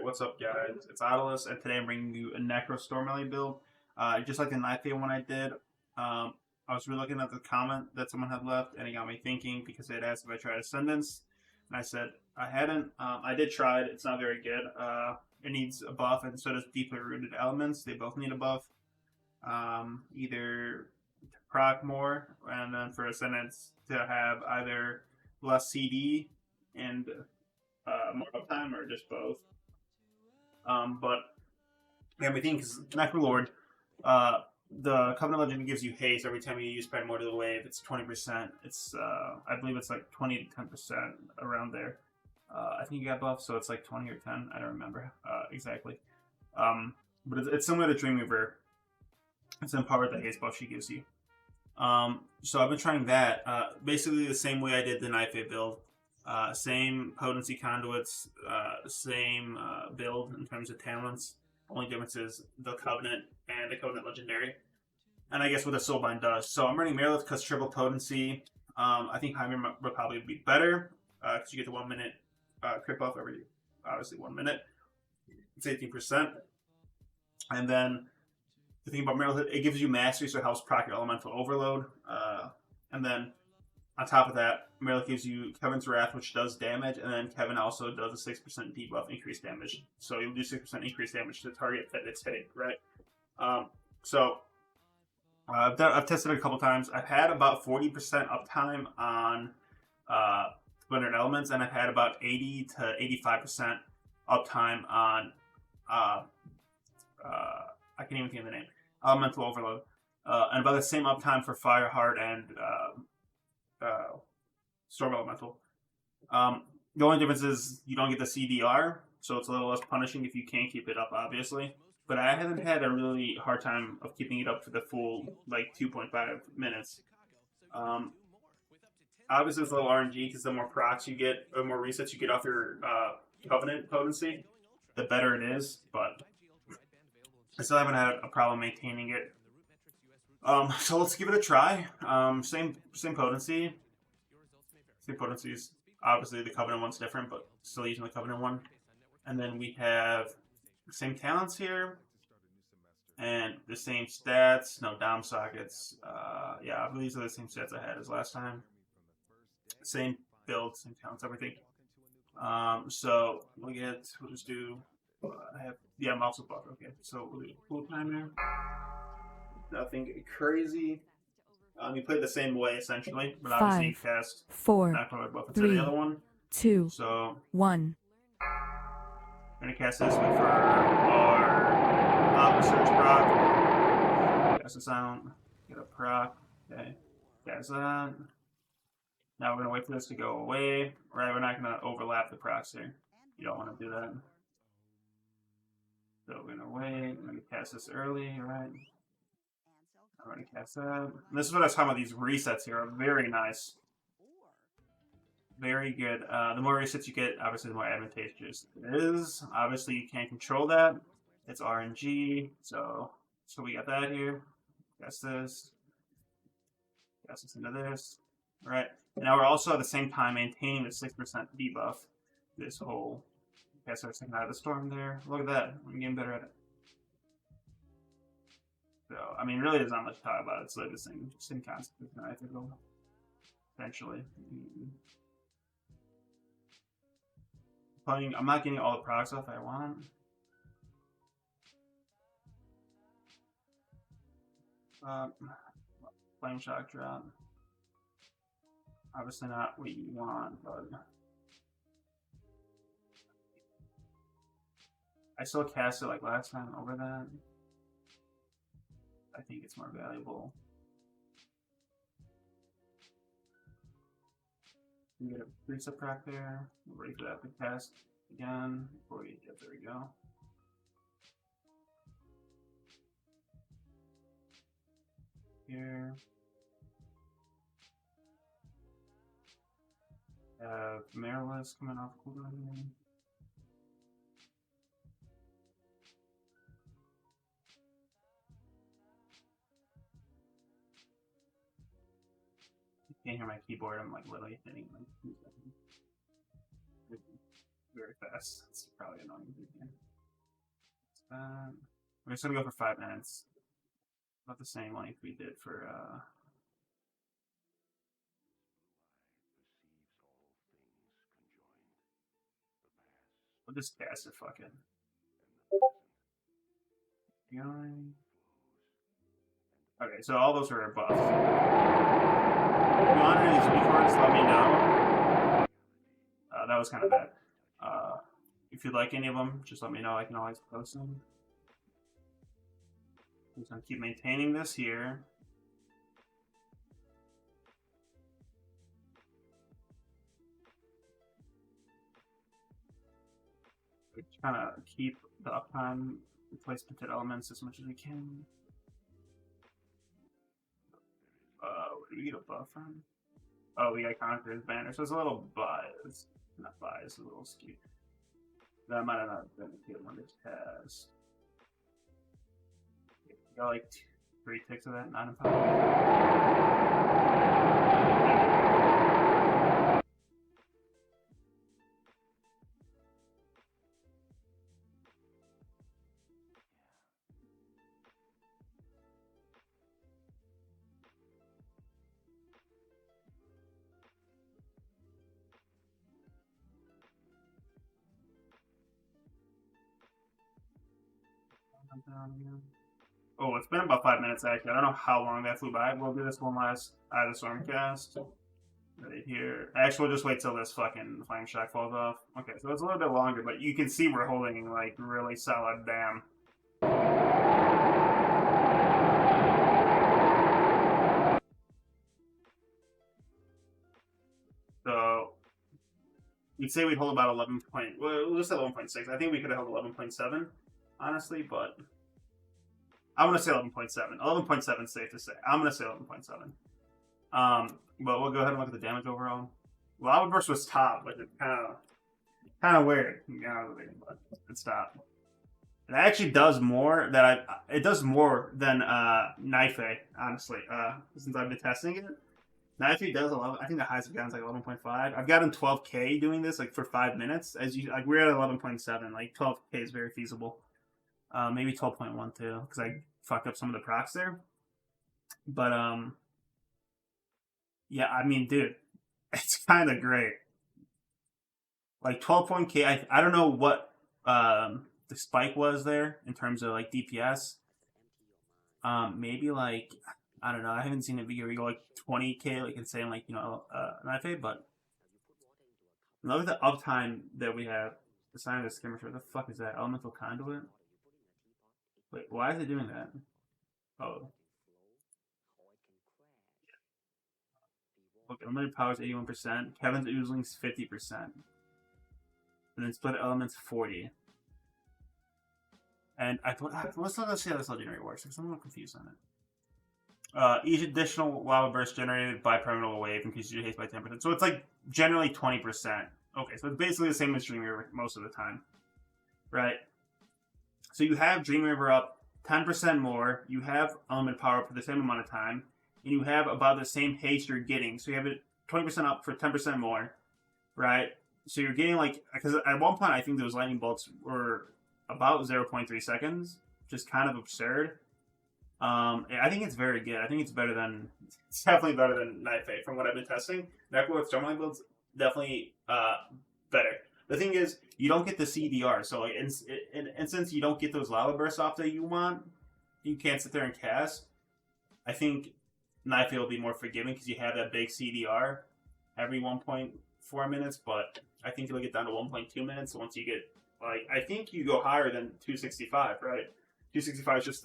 Alright, what's up guys? It's Autolus, and today I'm bringing you a Necro Storm Melee build. Just like the Knife Day one I did, I was really looking at the comment that someone had left, and it got me thinking because they had asked if I tried Ascendance, and I said I hadn't. I did try it, it's not very good. It needs a buff, and so does Deeply Rooted Elements. They both need a buff. Either to proc more, and then for Ascendance to have either less CD and more uptime, or just both. But yeah, we think Necrolord, the Covenant Legend gives you haste every time you use Primordial Wave. It's 20%. It's I believe it's like 20 to 10% around there. I think you got buffed, so it's like 20 or 10. I don't remember exactly. But it's similar to Dreamweaver. It's empowered the haste buff she gives you. So I've been trying that. Basically the same way I did the Knife Day build. Same potency conduits, same build in terms of talents. Only difference is the Covenant and the Covenant Legendary. And I guess what the Soulbind does. So I'm running Merilith because triple potency. I think Heimer would probably be better because you get the 1 minute crit buff every, obviously 1 minute. It's 18%. And then the thing about Merilith, it gives you mastery, so it helps proc your elemental overload. And then on top of that, Merilith gives you Kevin's Wrath, which does damage, and then Kevin also does a 6% debuff increased damage. So you'll do 6% increased damage to the target that it's hitting, right? I've tested it a couple times. I've had about 40% uptime on Splendid Elements, and I've had about 80 to 85% uptime on I can't even think of the name. Elemental Overload. And about the same uptime for Fireheart and Storm Elemental. The only difference is you don't get the CDR, so it's a little less punishing if you can't keep it up, obviously. But I haven't had a really hard time of keeping it up for the full, like, 2.5 minutes. Obviously, it's a little RNG, because the more procs you get, or more resets you get off your Covenant potency, the better it is, but I still haven't had a problem maintaining it. So let's give it a try. Same potency. Same potencies. Obviously, the Covenant one's different, but still using the Covenant one. And then we have the same talents here, and the same stats. No dom sockets. Yeah, I believe these are the same stats I had as last time. Same build, same talents, everything. So we'll just do. I'm also buffed. Okay, so we'll do full time here. Nothing crazy. You play the same way essentially, but obviously you cast 4, Necrolord buff into 3, the other one. 2, so 1. We're gonna cast this for our search proc. Cast this out. Get a proc. Okay. Cast that. Now we're gonna wait for this to go away. Right, we're not gonna overlap the procs here. You don't want to do that. So we're gonna wait. We're gonna cast this early, right? I'm gonna cast that. And this is what I was talking about. These resets here are very nice. Very good. The more resets you get, obviously the more advantageous it is. Obviously you can't control that. It's RNG. So we got that here. Cast this. Cast this into this. Alright. Now we're also at the same time maintaining the 6% debuff. This whole cast everything out of the storm there. Look at that. We're getting better at it. So, I mean, really, there's not much to talk about. It's like the same concept as I think, essentially. I'm not getting all the procs off I want. Flame Shock Drop. Obviously not what you want, but I still cast it like last time over that. I think it's more valuable. You get a preset proc there. We're ready for that to cast again. Before we get there, we go. Here. Merilith coming off cooldown here. You can't hear my keyboard. I'm like literally hitting like 2 seconds. very fast. It's probably annoying. We're just gonna go for 5 minutes. About the same length we did for we'll just cast it, fuck it. Okay, so all those are buffs. If you want any speed cards, let me know. That was kind of bad. If you'd like any of them, just let me know. I can always post them. I'm just gonna keep maintaining this here. We're trying to keep the uptime, replace potential elements as much as we can. Where do we get a buff from? Oh, we got Conqueror's Banner, so it's a little biased. Not biased, a little skewed. That might have not been a good one to cast. Got like 3 ticks of that, 9 and 5. Oh, it's been about 5 minutes actually. I don't know how long that flew by. We'll do this one last Eye of the Stormcast. Right here. Actually, we'll just wait till this fucking Flame Shock falls off. Okay, so it's a little bit longer, but you can see we're holding like really solid dam. So we'd say we'd hold about 11 point. Well, we'll just say 11.6. I think we could have held 11.7, honestly, but I'm gonna say 11.7. 11.7 is safe to say. I'm gonna say 11.7. But we'll go ahead and look at the damage overall. Lava Burst was top, but it's kind of weird. You know, but it's top. It actually does more than it does more than Knife, honestly. Since I've been testing it. Knife does 11. I think the highest I've gotten is like 11.5. I've gotten 12k doing this like for 5 minutes. As you like, we're at 11.7. Like 12k is very feasible. Maybe 12.1 too, because I fucked up some of the procs there. But yeah, I mean, dude, it's kind of great. Like 12.k. I don't know what the spike was there in terms of like DPS. Maybe like, I don't know. I haven't seen a video where you go like 20k, like insane, like, you know, Knife, but look at the uptime that we have. The sign of the skirmisher. What the fuck is that? Elemental Conduit? Wait, why is it doing that? Oh. Look, unlimited power is 81%. Kevin's Oozling's 50%. And then split elements 40. And I thought, let's see how this legendary works, because I'm a little confused on it. Each additional lava burst generated by Primordial Wave increases your haste by 10%. So it's like generally 20%. Okay, so it's basically the same as Dreamweaver most of the time. Right? So you have Dreamweaver up 10% more, you have element power up for the same amount of time, and you have about the same haste you're getting. So you have it 20% up for 10% more, right? So you're getting like, because at one point I think those lightning bolts were about 0.3 seconds, which is kind of absurd. I think it's very good. I think it's better than, it's definitely better than Knife from what I've been testing. Necrolord Stormlight builds definitely better. The thing is, you don't get the CDR, so like, and since you don't get those lava bursts off that you want, you can't sit there and cast. I think Knife will be more forgiving because you have that big CDR every 1.4 minutes, but I think it'll get down to 1.2 minutes once you get, like, I think you go higher than 265, right? 265 is just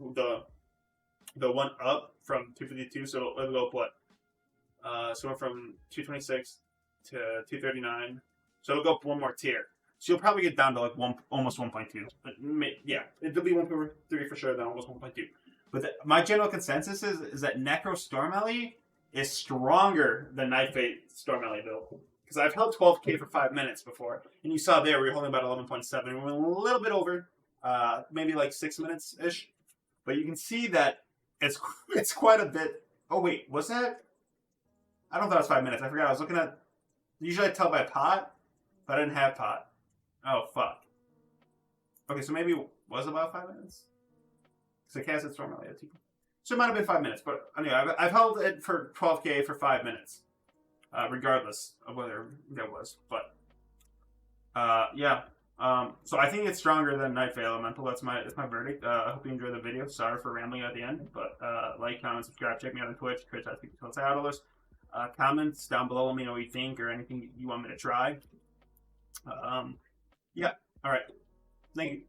the one up from 252, so it'll go up what? So we're from 226 to 239. So it'll go up one more tier. So you'll probably get down to like almost 1.2. But yeah, it'll be 1.3 for sure, then almost 1.2. But my general consensus is that Necro Stormelly is stronger than Knife Stormelly build. Because I've held 12k for 5 minutes before. And you saw there, we were holding about 11.7. We went a little bit over, maybe like 6 minutes-ish. But you can see that it's quite a bit. Oh, wait, was that? I don't know if that was 5 minutes. I forgot. I was looking at, usually I tell by pot. But I didn't have pot. Oh, fuck. Okay, so maybe it was about 5 minutes? Because I cast it normally at 2. So it might have been 5 minutes, but anyway, I've held it for 12k for 5 minutes, regardless of whether that was. But yeah, so I think it's stronger than Night Veil Elemental. That's my verdict. I hope you enjoyed the video. Sorry for rambling at the end, but like, comment, subscribe, check me out on Twitch, twitch.tv/Outlaws. Comments down below. Let me know what you think or anything you want me to try. Yeah. All right. Thank you.